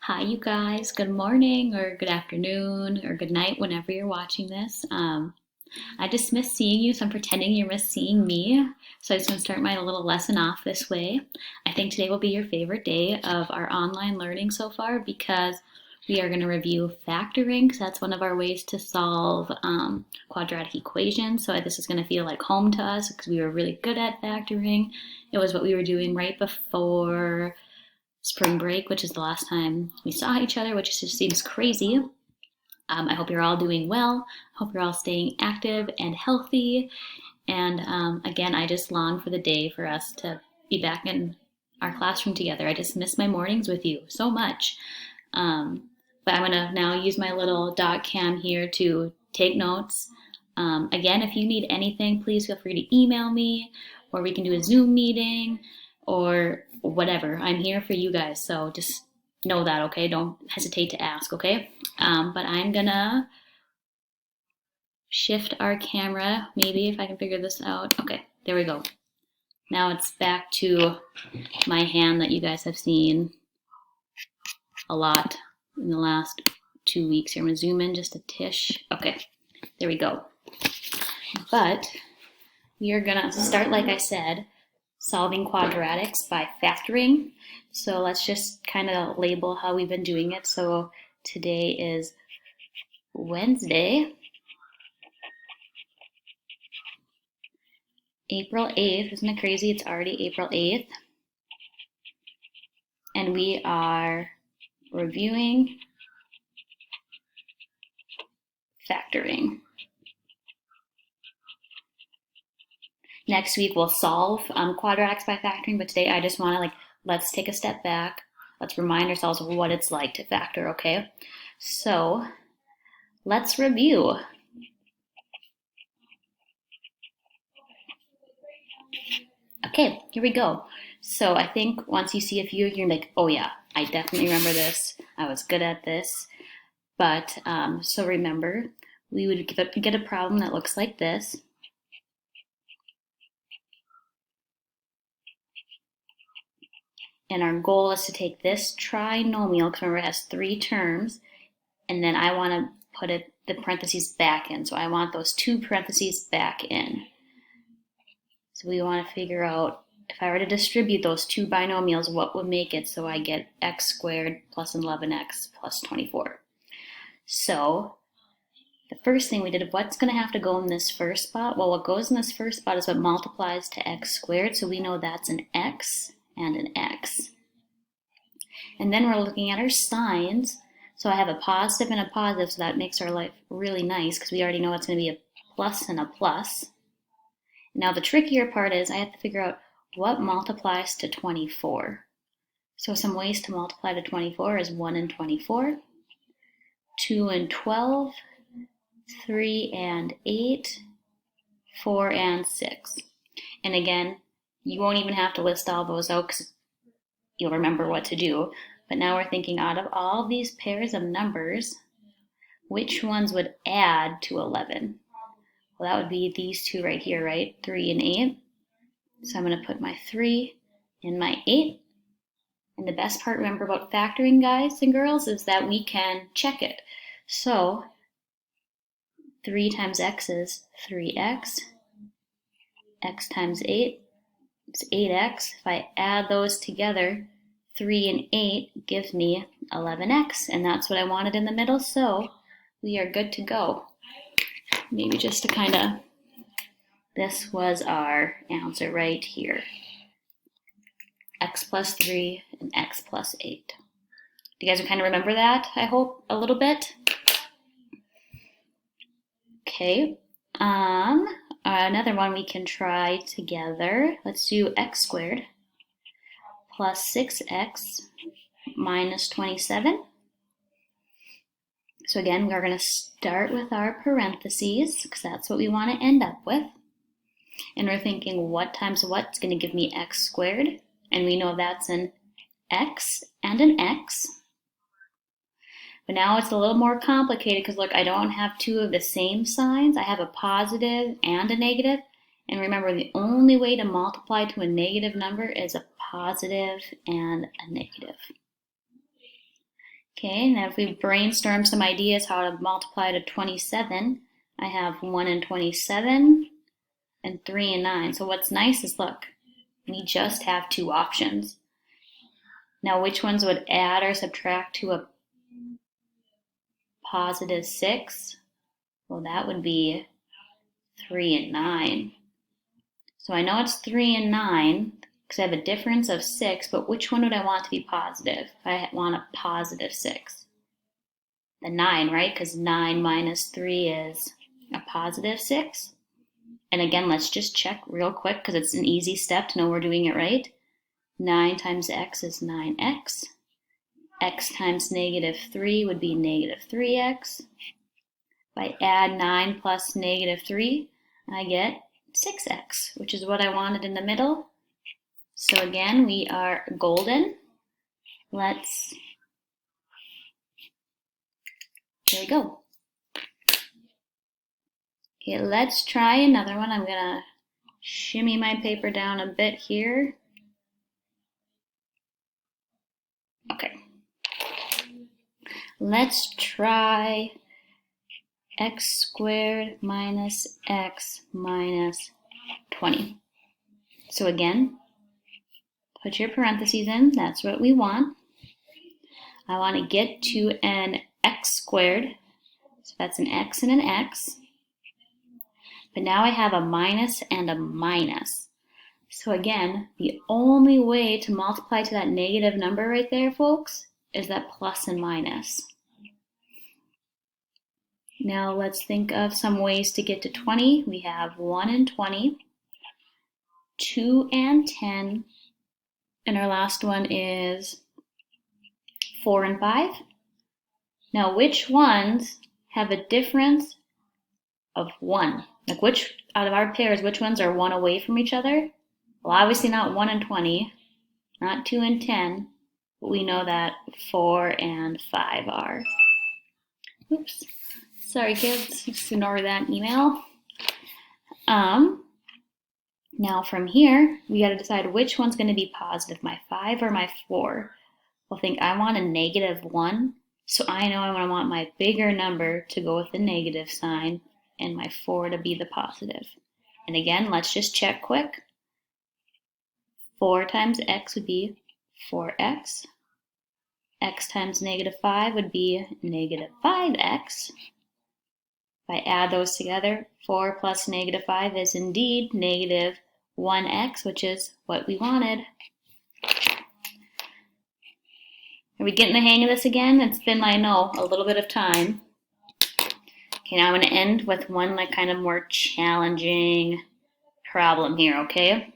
Hi, you guys. Good morning, or good afternoon, or good night, whenever you're watching this. I just miss seeing you, so I'm pretending you miss seeing me. So I just want to start my little lesson off this way. I think today will be your favorite day of our online learning so far because we are going to review factoring, because that's one of our ways to solve quadratic equations. So this is going to feel like home to us because we were really good at factoring. It was what we were doing right before spring break, which is the last time we saw each other, which just seems crazy. I hope you're all doing well. I hope you're all staying active and healthy. And again, I just long for the day for us to be back in our classroom together. I just miss my mornings with you so much. But I'm going to now use my little dot cam here to take notes. Again, if you need anything, please feel free to email me, or we can do a Zoom meeting, or whatever. I'm here for you guys, so just know that, okay? Don't hesitate to ask, okay? But I'm gonna shift our camera, maybe if I can figure this out. Okay, there we go. Now it's back to my hand that you guys have seen a lot in the last 2 weeks. Here, I'm gonna zoom in just a tish. Okay, there we go. But we are gonna start, like I said, solving quadratics by factoring. So let's just kind of label how we've been doing it. So today is Wednesday, April 8th. Isn't it crazy? It's already April 8th. And we are reviewing factoring. Next week we'll solve quadratics by factoring, but today I just want to let's take a step back. Let's remind ourselves of what it's like to factor, okay? So let's review. Okay, here we go. So I think once you see a few, you're like, oh yeah, I definitely remember this. I was good at this. But so remember, we would get a problem that looks like this. And our goal is to take this trinomial, because remember it has 3 terms, and then I want to put the parentheses back in. So I want those 2 parentheses back in. So we want to figure out, if I were to distribute those 2 binomials, what would make it so I get x squared plus 11x plus 24. So the first thing we did, what's going to have to go in this first spot? Well, what goes in this first spot is what multiplies to x squared, so we know that's an x and an x. And then we're looking at our signs. So I have a positive and a positive, so that makes our life really nice because we already know it's going to be a plus and a plus. Now the trickier part is I have to figure out what multiplies to 24. So some ways to multiply to 24 is 1 and 24, 2 and 12, 3 and 8, 4 and 6. And again, you won't even have to list all those out because you'll remember what to do. But now we're thinking, out of all these pairs of numbers, which ones would add to 11? Well, that would be these 2 right here, right? 3 and 8. So I'm going to put my 3 and my 8. And the best part, remember, about factoring, guys and girls, is that we can check it. So 3 times x is 3x. X times 8 is 8x. If I add those together, 3 and 8 gives me 11x, and that's what I wanted in the middle, so we are good to go. Maybe just to kind of, this was our answer right here. X plus 3 and x plus 8. You guys kind of remember that, I hope, a little bit? Okay, another one we can try together. Let's do x squared plus 6x minus 27. So again, we're going to start with our parentheses because that's what we want to end up with. And we're thinking what times what's going to give me x squared. And we know that's an x and an x. But now it's a little more complicated because look, I don't have 2 of the same signs. I have a positive and a negative. And remember, the only way to multiply to a negative number is a positive and a negative. Okay, now if we brainstorm some ideas how to multiply to 27, I have 1 and 27 and 3 and 9. So what's nice is, look, we just have two options. Now which ones would add or subtract to a positive 6? Well, that would be 3 and 9. So I know it's 3 and 9 because I have a difference of 6, but which one would I want to be positive? If I want a positive 6. The 9, right? Because 9 minus 3 is a positive 6. And again, let's just check real quick because it's an easy step to know we're doing it right. 9 times x is 9x. X times negative 3 would be negative 3x. If I add 9 plus negative 3, I get 6x, which is what I wanted in the middle. So again, we are golden. There we go. Okay, let's try another one. I'm gonna shimmy my paper down a bit here. Okay. Let's try x squared minus x minus 20. So again, put your parentheses in, that's what we want. I want to get to an x squared, so that's an x and an x. But now I have a minus and a minus. So again, the only way to multiply to that negative number right there, folks, is that plus and minus. Now let's think of some ways to get to 20. We have 1 and 20, 2 and 10, and our last one is 4 and 5. Now which ones have a difference of 1? Like which out of our pairs, which ones are 1 away from each other? Well, obviously not 1 and 20, not 2 and 10, but we know that 4 and 5 are. Oops. Sorry, kids, just ignore that email. Now from here, we got to decide which one's going to be positive, my 5 or my 4. Well, think I want a negative 1, so I know I want my bigger number to go with the negative sign and my 4 to be the positive. And again, let's just check quick. 4 times x would be 4x. X times negative 5 would be negative 5x. If I add those together, 4 plus negative 5 is indeed negative 1x, which is what we wanted. Are we getting the hang of this again? It's been, I know, a little bit of time. Okay, now I'm going to end with one like kind of more challenging problem here, okay?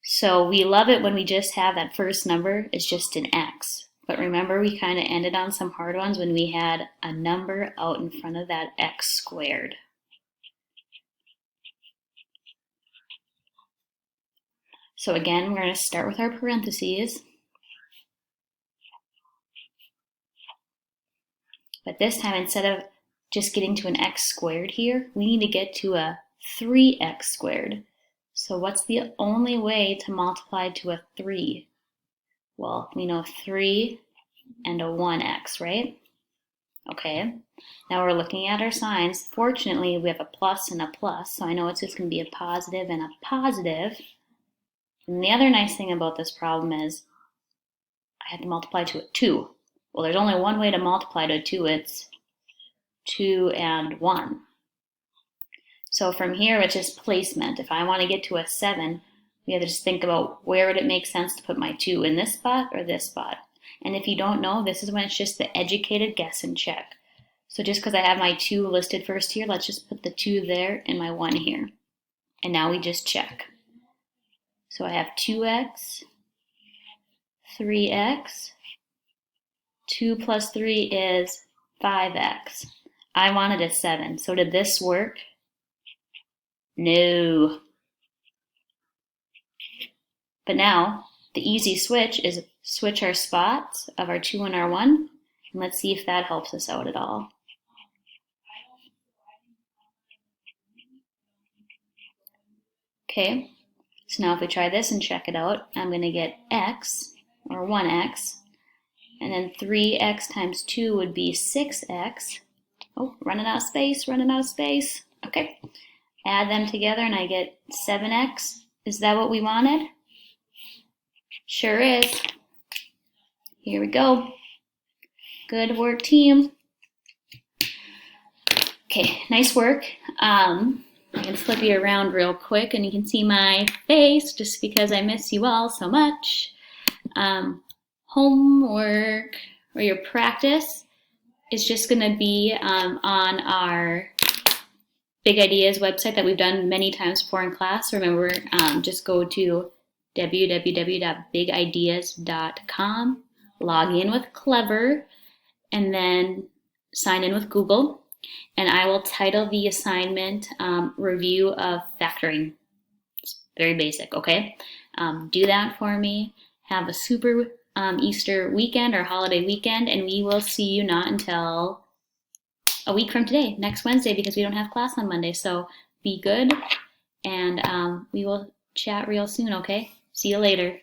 So we love it when we just have that first number is just an x. But remember, we kind of ended on some hard ones when we had a number out in front of that x squared. So again, we're going to start with our parentheses. But this time, instead of just getting to an x squared here, we need to get to a 3x squared. So what's the only way to multiply to a 3? Well, we know 3 and a 1x, right? Okay, now we're looking at our signs. Fortunately, we have a plus and a plus, so I know it's just going to be a positive and a positive. And the other nice thing about this problem is I had to multiply to a 2. Well, there's only one way to multiply to a 2. It's 2 and 1. So from here, it's just placement. If I want to get to a 7, we have to just think about where would it make sense to put my 2, in this spot or this spot. And if you don't know, this is when it's just the educated guess and check. So just because I have my 2 listed first here, let's just put the 2 there and my 1 here. And now we just check. So I have 2x, 3x, 2 plus 3 is 5x. I wanted a 7, so did this work? No. But now, the easy switch is switch our spots of our 2 and our 1, and let's see if that helps us out at all. Okay, so now if we try this and check it out, I'm going to get x, or 1x, And then 3x times 2 would be 6x. Oh, running out of space, running out of space. Okay, add them together and I get 7x. Is that what we wanted? Sure is. Here we go. Good work, team. Okay, nice work. I'm gonna flip you around real quick and you can see my face just because I miss you all so much. Homework or your practice is just gonna be on our Big Ideas website that we've done many times before in class. Remember, just go to www.bigideas.com, log in with Clever, and then sign in with Google. And I will title the assignment Review of Factoring. It's very basic, okay? Do that for me. Have a super Easter weekend or holiday weekend, and we will see you not until a week from today, next Wednesday, because we don't have class on Monday. So be good, and we will chat real soon, okay? See you later.